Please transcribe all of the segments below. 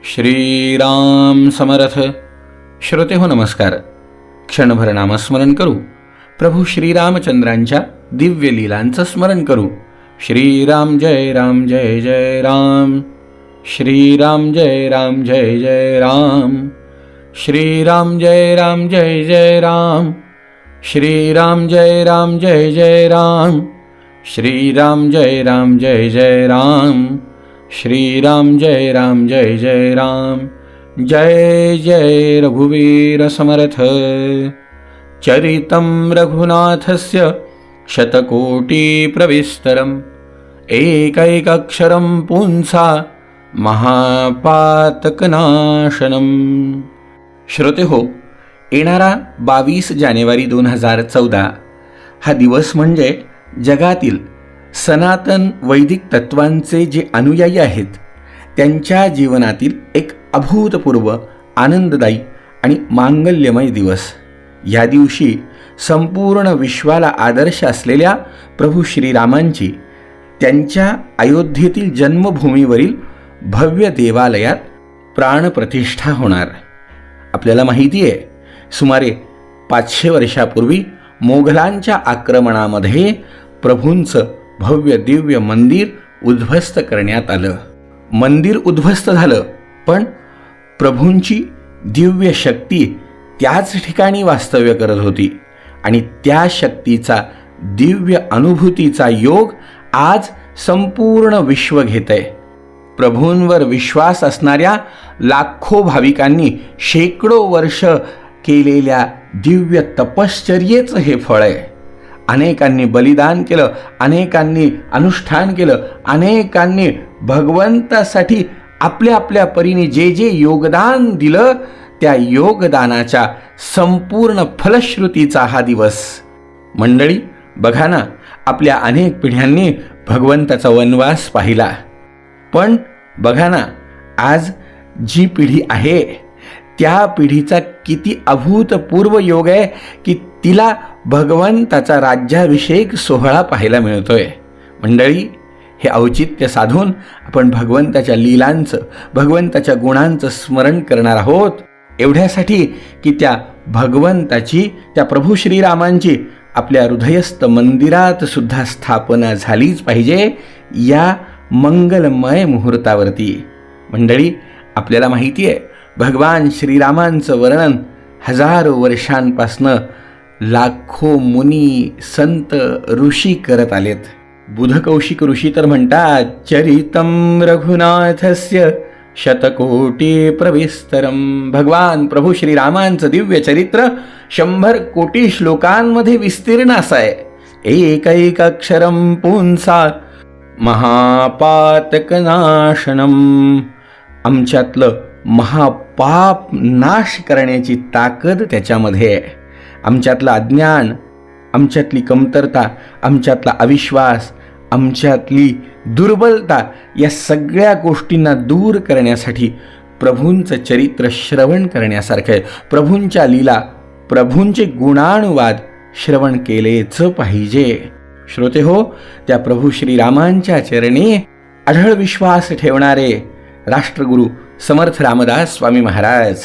श्रीराम समर्थ. श्रोते हो नमस्कार. क्षणभर नामस्मरण करू. प्रभू श्रीरामचंद्रांच्या दिव्य लीलांचं स्मरण करू. श्रीराम जय राम जय जय राम. श्रीराम जय राम जय जय राम. श्रीराम जय राम जय जय राम. श्रीराम जय राम जय जय राम. श्रीराम जय राम जय जय राम. श्रीराम जय राम जय जय राम. जय जय रघुवीर समर्थ. चरितं रघुनाथस्य शतकोटी प्रविस्तरम् एकैकक्षरं पुंसा महापातकनाशनम्. श्रोते हो, येणारा 22 जानेवारी 2014 हा दिवस म्हणजे जगातील सनातन वैदिक तत्वांचे जे अनुयायी आहेत त्यांच्या जीवनातील एक अभूतपूर्व आनंददायी आणि मांगल्यमय दिवस. या दिवशी संपूर्ण विश्वाला आदर्श असलेल्या प्रभू श्रीरामांची त्यांच्या अयोध्येतील जन्मभूमीवरील भव्य देवालयात प्राणप्रतिष्ठा होणार. आपल्याला माहिती आहे, सुमारे 500 वर्षापूर्वी मोघलांच्या आक्रमणामध्ये प्रभूंचं भव्य दिव्य मंदिर उद्ध्वस्त करण्यात आलं. मंदिर उद्ध्वस्त झालं, पण प्रभूंची दिव्य शक्ती त्याच ठिकाणी वास्तव्य करत होती आणि त्या शक्तीचा दिव्य अनुभूतीचा योग आज संपूर्ण विश्व घेतंय. प्रभूंवर विश्वास असणाऱ्या लाखो भाविकांनी शेकडो वर्ष केलेल्या दिव्य तपश्चर्येचं हे फळ आहे. अनेकांनी बलिदान केलं, अनेकांनी अनुष्ठान केलं, अनेकांनी भगवंतासाठी आपल्या आपल्या परीने जे जे योगदान दिलं त्या योगदानाच्या संपूर्ण फलश्रुतीचा हा दिवस. मंडळी बघा ना, आपल्या अनेक पिढ्यांनी भगवंताचा वनवास पाहिला, पण बघा ना आज जी पिढी आहे त्या पिढीचा किती अभूतपूर्व योग आहे की तिला भगवंताचा राज्याभिषेक सोहळा पाहायला मिळतोय. मंडळी, हे औचित्य साधून आपण भगवंताच्या लीलांचं, भगवंताच्या गुणांचं स्मरण करणार आहोत, एवढ्यासाठी की त्या भगवंताची, त्या प्रभू श्रीरामांची आपल्या हृदयस्थ मंदिरात सुद्धा स्थापना झालीच पाहिजे या मंगलमय मुहूर्तावरती. मंडळी, आपल्याला माहिती आहे, भगवान श्रीरामांचं वर्णन हजारो वर्षांपासनं लाखो मुनी संत ऋषी करत आलेत. बुधकौशिक ऋषी तर म्हणतात, चरितं रघुनाथस्य शतकोटी प्रविस्तरम. भगवान प्रभू श्रीरामांचं दिव्य चरित्र 100 कोटी श्लोकांमध्ये विस्तीर्ण असं आहे. एकैक अक्षरं पुंसा महापातकनाशनम. आमच्यातलं महापाप नाश करण्याची ताकद त्याच्यामध्ये आहे. आमच्यातलं अज्ञान, आमच्यातली कमतरता, आमच्यातला अविश्वास, आमच्यातली दुर्बलता या सगळ्या गोष्टींना दूर करण्यासाठी प्रभूंचं चरित्र श्रवण करण्यासारखं आहे. प्रभूंच्या लीला, प्रभूंचे गुणानुवाद श्रवण केलेच पाहिजे. श्रोते हो, त्या प्रभू श्रीरामांच्या चरणी अढळ विश्वास ठेवणारे राष्ट्रगुरू समर्थ रामदास स्वामी महाराज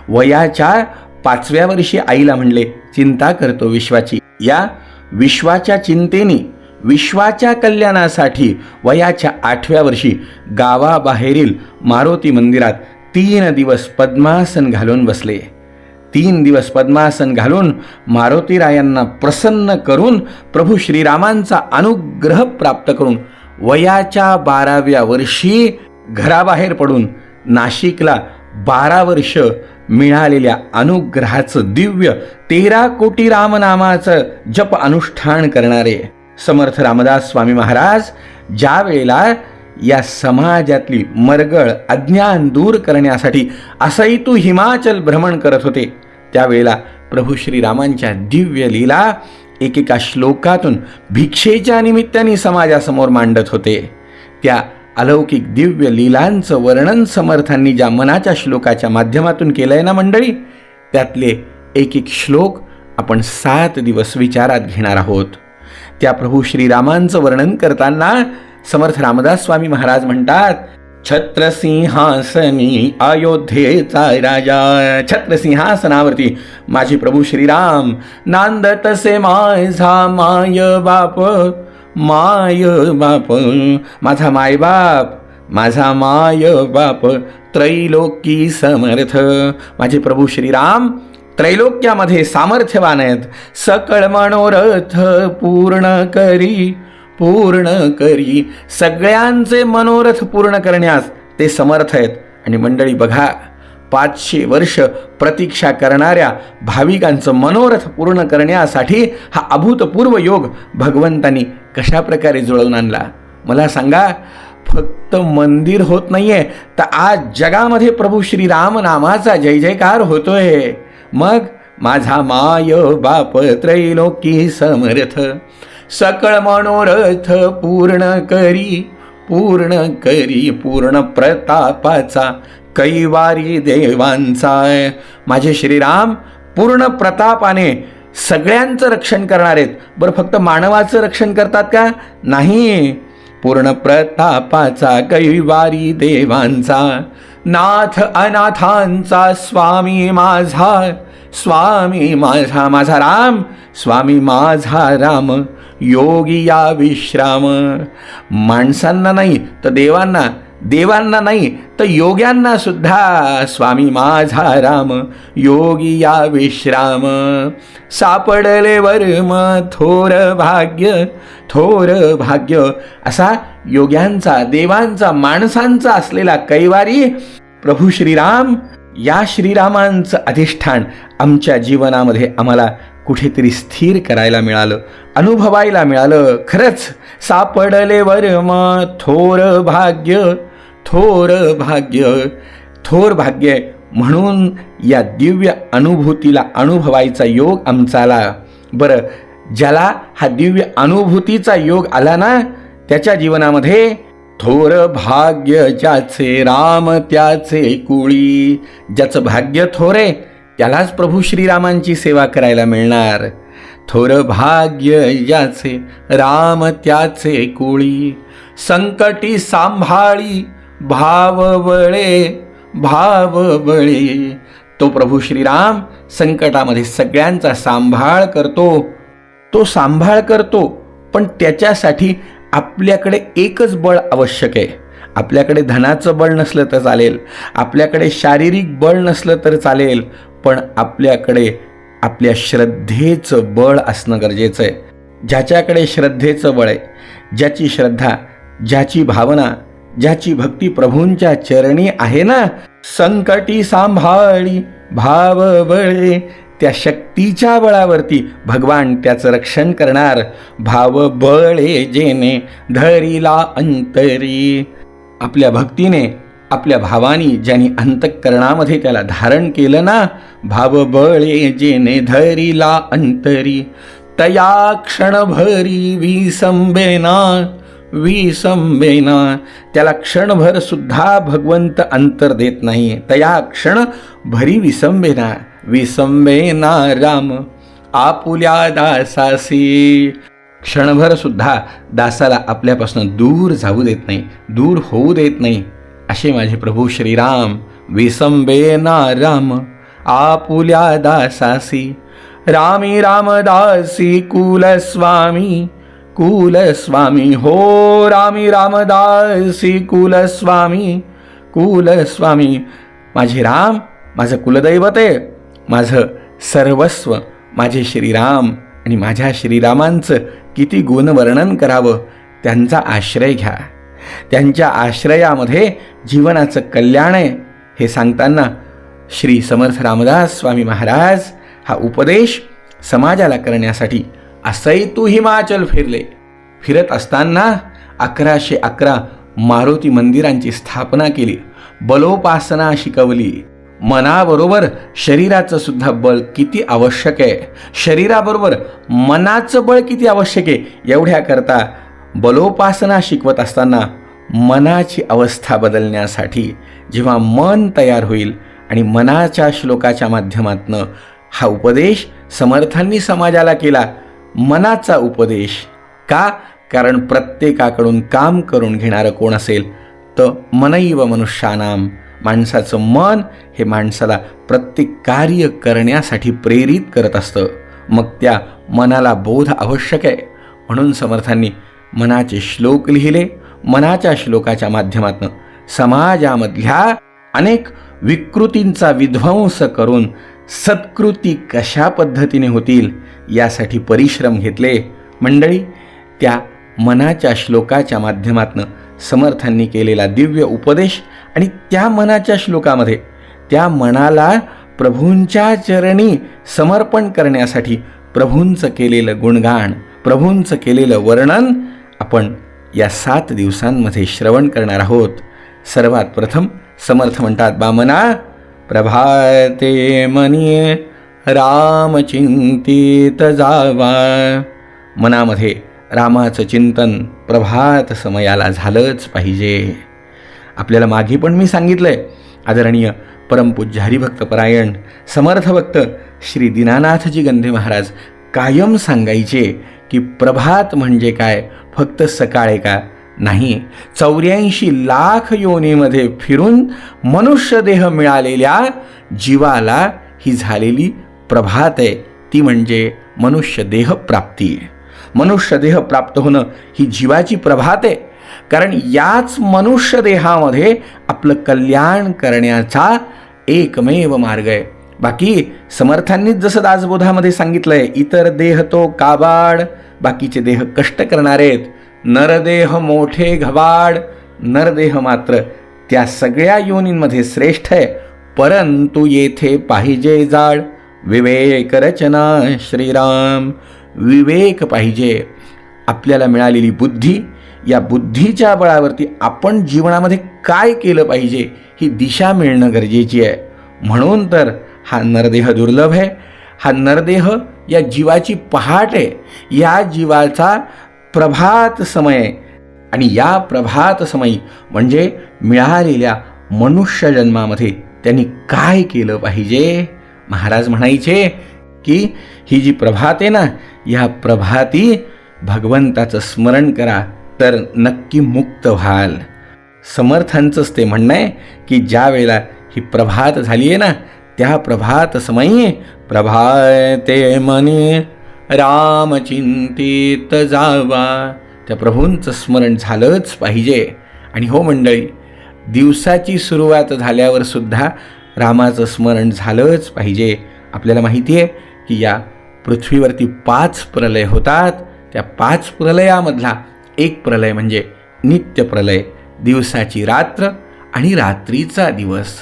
वयाच्या 5व्या वर्षी आईला म्हणले, चिंता करतो विश्वाची. या विश्वाच्या चिंतेने, विश्वाच्या कल्याणासाठी वयाच्या 8व्या वर्षी गावाबाहेरील मारुती मंदिरात 3 दिवस पद्मासन घालून बसले. 3 दिवस पद्मासन घालून मारुतीरायांना प्रसन्न करून प्रभू श्रीरामांचा अनुग्रह प्राप्त करून वयाच्या 12व्या वर्षी घराबाहेर पडून नाशिकला 12 वर्ष मिळालेल्या अनुग्रहाचं दिव्य 13 कोटी रामनामाचं जप अनुष्ठान करणारे समर्थ रामदास स्वामी महाराज ज्या वेळेला या समाजातली मरगळ अज्ञान दूर करण्यासाठी असैतू हिमाचल भ्रमण करत होते, त्यावेळेला प्रभू श्रीरामांच्या दिव्य लीला एकेका श्लोकातून भिक्षेच्या निमित्ताने समाजासमोर मांडत होते. त्या अलौकिक दिव्य लीलांचं वर्णन समर्थांनी ज्या मनाच्या श्लोकाच्या माध्यमातून केलंय ना मंडळी, त्यातले एक एक श्लोक आपण 7 दिवस विचारात घेणार आहोत. त्या प्रभू श्रीरामांचं वर्णन करताना समर्थ रामदास स्वामी महाराज म्हणतात, छत्रसिंहासनी अयोध्येचा राजा. छत्रसिंहासनावरती माझे प्रभू श्रीराम नांदतसे माझा माय बाप. माझा मायबाप, माझा माय बाप त्रैलोकी समर्थ. माझे प्रभू श्रीराम त्रैलोक्यामध्ये सामर्थ्यवान आहेत. सकळ मनोरथ पूर्ण करी सगळ्यांचे मनोरथ पूर्ण करण्यास ते समर्थ आहेत. आणि मंडळी बघा, 500 वर्ष प्रतीक्षा करणाऱ्या भाविकांचं मनोरथ पूर्ण करण्यासाठी हा अभूतपूर्व योग भगवंतांनी कशा प्रकारे जुळवून आणला. मला सांगा, फक्त मंदिर होत नाहीये, तर आज जगामध्ये प्रभू श्रीराम नामाचा जय जयकार होतोय. मग माझा माय बाप त्रैलोकी समर्थ, सकळ मनोरथ पूर्ण करी पूर्ण प्रतापाचा कैवारी देवांचा. माझे श्रीराम पूर्ण प्रतापाने सगळ्यांचं रक्षण करणार आहेत. बरं, फक्त मानवाचं रक्षण करतात का? नाही. पूर्ण प्रतापाचा कैवारी देवांचा, नाथ अनाथांचा स्वामी माझा राम, स्वामी माझा राम योगी या विश्राम. माणसांना नाही तर देवांना नाही तर योग्यांना सुद्धा स्वामी माझा राम योगी या विश्राम. सापडले वर्म थोर भाग्य असा योग्यांचा, देवांचा, माणसांचा असलेला कैवारी प्रभू श्रीराम. या श्रीरामांचं अधिष्ठान आमच्या जीवनामध्ये आम्हाला कुठेतरी स्थिर करायला मिळालं, अनुभवायला मिळालं. खरंच सापडले वर्म थोर भाग्य म्हणून या दिव्य अनुभूतीला अनुभवायचा योग आमचाला. बरं, ज्याला हा दिव्य अनुभूतीचा योग आला ना, त्याच्या जीवनामध्ये थोर भाग्य ज्याचे राम त्याचे कुळी. ज्याचं भाग्य थोरे त्यालाच प्रभू श्रीरामांची सेवा करायला मिळणार. थोर भाग्य ज्याचे राम त्याचे कुळी, संकटी सांभाळी भाव बळे. तो प्रभू श्रीराम संकटामध्ये सगळ्यांचा सांभाळ करतो. पण त्याच्यासाठी आपल्याकडे एकच बळ आवश्यक आहे. आपल्याकडे धनाचं बळ नसलं तर चालेल, आपल्याकडे शारीरिक बळ नसलं तर चालेल, पण आपल्याकडे आपल्या श्रद्धेचं बळ असणं गरजेचं आहे. ज्याच्याकडे श्रद्धेचं बळ आहे, ज्याची श्रद्धा, ज्याची भावना, ज्याची भक्ती प्रभूंच्या चरणी आहे ना, संकटी सांभाळी भाव बळे, त्या शक्तीच्या बळावरती भगवान त्याचं रक्षण करणार. भाव बळे जेने धरिला अंतरी. आपल्या भक्तीने, आपल्या भावानी ज्यांनी अंतःकरणामध्ये त्याला धारण केलं ना, भाव बळे जेने धरिला अंतरी, तया क्षणभरी विसंबेना. त्याला क्षणभर सुद्धा भगवंत अंतर देत नाही. तया क्षण भरी विसंबेना राम आपुल्या दासासी. क्षणभर सुद्धा दासाला आपल्यापासून दूर जाऊ देत नाही, दूर होऊ देत नाही. असे माझे प्रभू श्रीराम विसंबेना राम आपुल्या दासासी. रामी रामदासी कुलस्वामी हो. रामी रामदासी कुलस्वामी. माझे राम माझं कुलदैवत आहे, माझं सर्वस्व माझे श्रीराम. आणि माझ्या श्रीरामांचं किती गुणवर्णन करावं. त्यांचा आश्रय घ्या, त्यांच्या आश्रयामध्ये जीवनाचं कल्याण आहे हे सांगताना श्री समर्थ रामदास स्वामी महाराज हा उपदेश समाजाला करण्यासाठी असैतू हिमाचल फिरत असताना 1111 मारुती मंदिरांची स्थापना केली. बलोपासना शिकवली. मनाबरोबर शरीराचं सुद्धा बळ किती आवश्यक आहे, शरीराबरोबर मनाचं बळ किती आवश्यक आहे, एवढ्याकरता बलोपासना शिकवत असताना मनाची अवस्था बदलण्यासाठी जेव्हा मन तयार होईल आणि मनाच्या श्लोकाच्या माध्यमातून हा उपदेश समर्थांनी समाजाला केला. मनाचा उपदेश का? कारण प्रत्येकाकडून काम करून घेणारं कोण असेल तर मनैव मनुष्यानाम, माणसाचं मन हे माणसाला प्रत्येक कार्य करण्यासाठी प्रेरित करत असतं. मग त्या मनाला बोध आवश्यक आहे. म्हणून समर्थांनी मनाचे श्लोक लिहिले. मनाच्या श्लोकाच्या माध्यमातून समाजामधल्या अनेक विकृतींचा विध्वंस करून सत्कृती कशा पद्धतीने होतील यासाठी परिश्रम घेतले. मंडळी, त्या मनाच्या श्लोकाच्या माध्यमातून समर्थांनी केलेला दिव्य उपदेश आणि त्या मनाच्या श्लोकामध्ये त्या मनाला प्रभूंच्या चरणी समर्पण करण्यासाठी प्रभूंचं केलेलं गुणगान, प्रभूंचं केलेलं वर्णन आपण या 7 दिवसांमध्ये श्रवण करणार आहोत. सर्वात प्रथम समर्थ म्हणतात, बामना प्रभाते मनी रामचिंतित जावा. मनामध्ये रामाचं चिंतन प्रभात समयाला झालंच पाहिजे. आपल्याला मागे पण मी सांगितलंय, आदरणीय परमपूज्य हरिभक्तपरायण समर्थ भक्त श्री दीनानाथजी गंधे महाराज कायम सांगायचे की प्रभात म्हणजे काय, फक्त सकाळे का नाही, 84 लाख योनीमध्ये फिरून मनुष्य देह मिळालेल्या जीवाला ही झालेली प्रभात आहे. ती म्हणजे मनुष्य देह प्राप्ती. मनुष्य देह प्राप्त होणं ही जीवाची प्रभात आहे. कारण याच मनुष्य देहामध्ये आपलं कल्याण करण्याचा एकमेव मार्ग आहे. बाकी समर्थांनीच जसं दासबोधामध्ये सांगितलंय, इतर देह तो काबाड, बाकीचे देह कष्ट करणारे आहेत. नरदेह मोठे घबाड, नरदेह मात्र त्या सगळ्या योनींमध्ये श्रेष्ठ आहे. परंतु येथे पाहिजे जाळ, विवेक रचना श्रीराम. विवेक पाहिजे. आपल्याला मिळालेली बुद्धी, या बुद्धीच्या बळावरती आपण जीवनामध्ये काय केलं पाहिजे ही दिशा मिळणं गरजेची आहे. म्हणून तर हा नरदेह दुर्लभ आहे. हा नरदेह या जीवाची पहाट आहे. या जीवाचा प्रभात समय आणि या प्रभात समयी म्हणजे मिळालेल्या मनुष्य जन्मामध्ये त्यांनी काय केलं पाहिजे. महाराज म्हणायचे की ही जी प्रभात आहे ना, या प्रभाती भगवंताचं स्मरण करा तर नक्की मुक्त व्हाल. समर्थांचंच ते म्हणणं आहे की ज्या वेळेला ही प्रभात झाली आहे ना, त्या प्रभात समयी प्रभाते मनी रामचिंतित जावा, त्या प्रभूंचं स्मरण झालंच पाहिजे. आणि हो मंडळी, दिवसाची सुरुवात झाल्यावर सुद्धा रामाचं स्मरण झालंच पाहिजे. आपल्याला माहिती आहे की या पृथ्वीवरती 5 प्रलय होतात. त्या 5 प्रलयामधला एक प्रलय म्हणजे नित्य प्रलय, दिवसाची रात्र आणि रात्रीचा दिवस.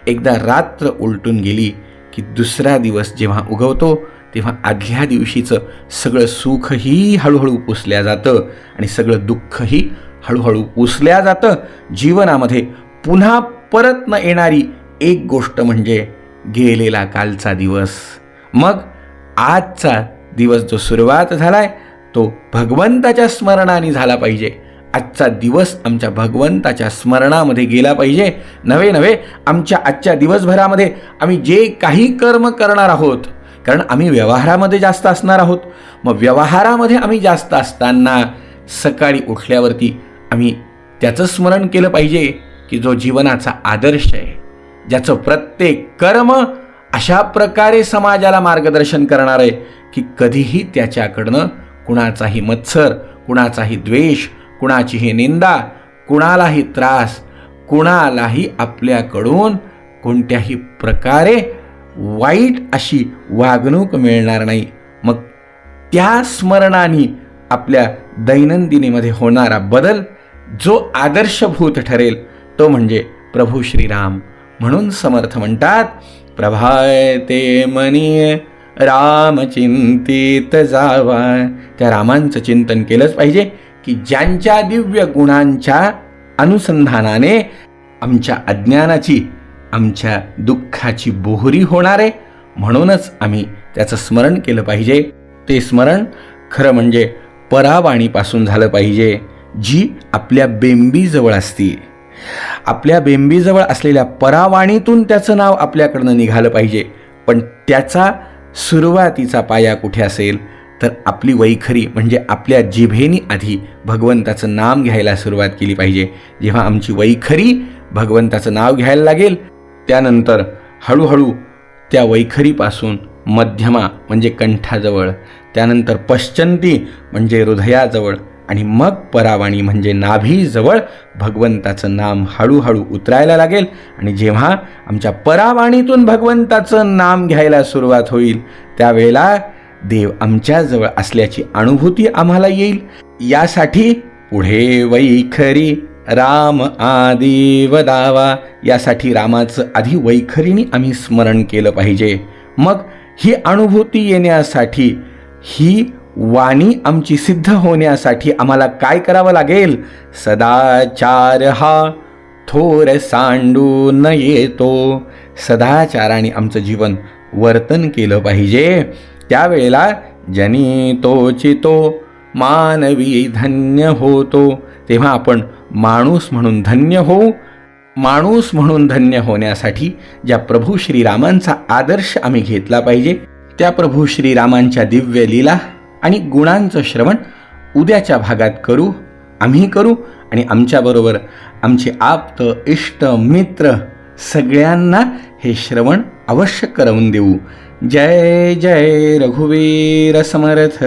एकदा रात्र उलटून गेली की दुसरा दिवस जेव्हा उगवतो तेव्हा आदल्या दिवशीचं सगळं सुखही हळूहळू पुसल्या जातं आणि सगळं दुःखही हळूहळू पुसल्या जातं. जीवनामध्ये पुन्हा परत न येणारी एक गोष्ट म्हणजे गेलेला कालचा दिवस. मग आजचा दिवस जो सुरुवात झालाय तो भगवंताच्या स्मरणाने झाला पाहिजे. आजचा दिवस आमच्या भगवंताच्या स्मरणामध्ये गेला पाहिजे. नव्हे आमच्या आजच्या दिवसभरामध्ये आम्ही जे काही कर्म करणार आहोत, कारण आम्ही व्यवहारामध्ये जास्त असणार आहोत, मग व्यवहारामध्ये आम्ही जास्त असताना सकाळी उठल्यावरती आम्ही त्याचं स्मरण केलं पाहिजे की जो जीवनाचा आदर्श आहे, ज्याचं प्रत्येक कर्म अशा प्रकारे समाजाला मार्गदर्शन करणार आहे की कधीही त्याच्याकडनं कुणाचाही मत्सर, कुणाचाही द्वेष, कुणाचीही निंदा, कुणालाही त्रास, कुणालाही आपल्याकडून कोणत्याही प्रकारे वाईट अशी वागणूक मिळणार नाही. मग त्या स्मरणाने आपल्या दैनंदिनीमध्ये होणारा बदल जो आदर्शभूत ठरेल तो म्हणजे प्रभू श्रीराम. म्हणून समर्थ म्हणतात, प्रभाते मनी रामचिंतित जावा. त्या रामांचं चिंतन केलंच पाहिजे की ज्यांच्या दिव्य गुणांच्या अनुसंधानाने आमच्या अज्ञानाची, आमच्या दुःखाची बोहरी होणार आहे. म्हणूनच आम्ही त्याचं स्मरण केलं पाहिजे. ते स्मरण खरं म्हणजे परावाणीपासून झालं पाहिजे, जी आपल्या बेंबीजवळ असते. आपल्या बेंबीजवळ असलेल्या परावाणीतून त्याचं नाव आपल्याकडनं निघालं पाहिजे. पण त्याचा सुरुवातीचा पाया कुठे असेल तर आपली वैखरी म्हणजे आपल्या जिभेनी आधी भगवंताचं नाम घ्यायला सुरुवात केली पाहिजे. जेव्हा आमची वैखरी भगवंताचं नाव घ्यायला लागेल, त्यानंतर हळूहळू त्या वैखरीपासून मध्यमा म्हणजे कंठाजवळ, त्यानंतर पश्चंती म्हणजे हृदयाजवळ आणि मग परावाणी म्हणजे नाभीजवळ भगवंताचं नाम हळूहळू उतरायला लागेल. आणि जेव्हा आमच्या परावाणीतून भगवंताचं नाम घ्यायला सुरुवात होईल, त्यावेळेला देव आमच्याजवळ असल्याची अनुभूती आम्हाला येईल. यासाठी पुढे वैखरी राम आदी वदावा, यासाठी रामाचं आधी वैखरीने आम्ही स्मरण केलं पाहिजे. मग ही अनुभूती येण्यासाठी, ही वाणी आमची सिद्ध होण्यासाठी आम्हाला काय करावं लागेल? सदाचार हा थोर सांडू न येतो. सदाचाराने आमचं जीवन वर्तन केलं पाहिजे. त्यावेळेला जनी तोचितो मानवी धन्य होतो. तेव्हा आपण माणूस म्हणून धन्य होऊ. माणूस म्हणून धन्य होण्यासाठी ज्या प्रभू श्रीरामांचा आदर्श आम्ही घेतला पाहिजे, त्या प्रभू श्रीरामांच्या दिव्य लीला आणि गुणांचं श्रवण उद्याच्या भागात करू, आम्ही करू आणि आमच्याबरोबर आमचे आप्त, इष्ट, मित्र सगळ्यांना हे श्रवण अवश्य करवून देऊ. जय जय रघुवीर समर्थ.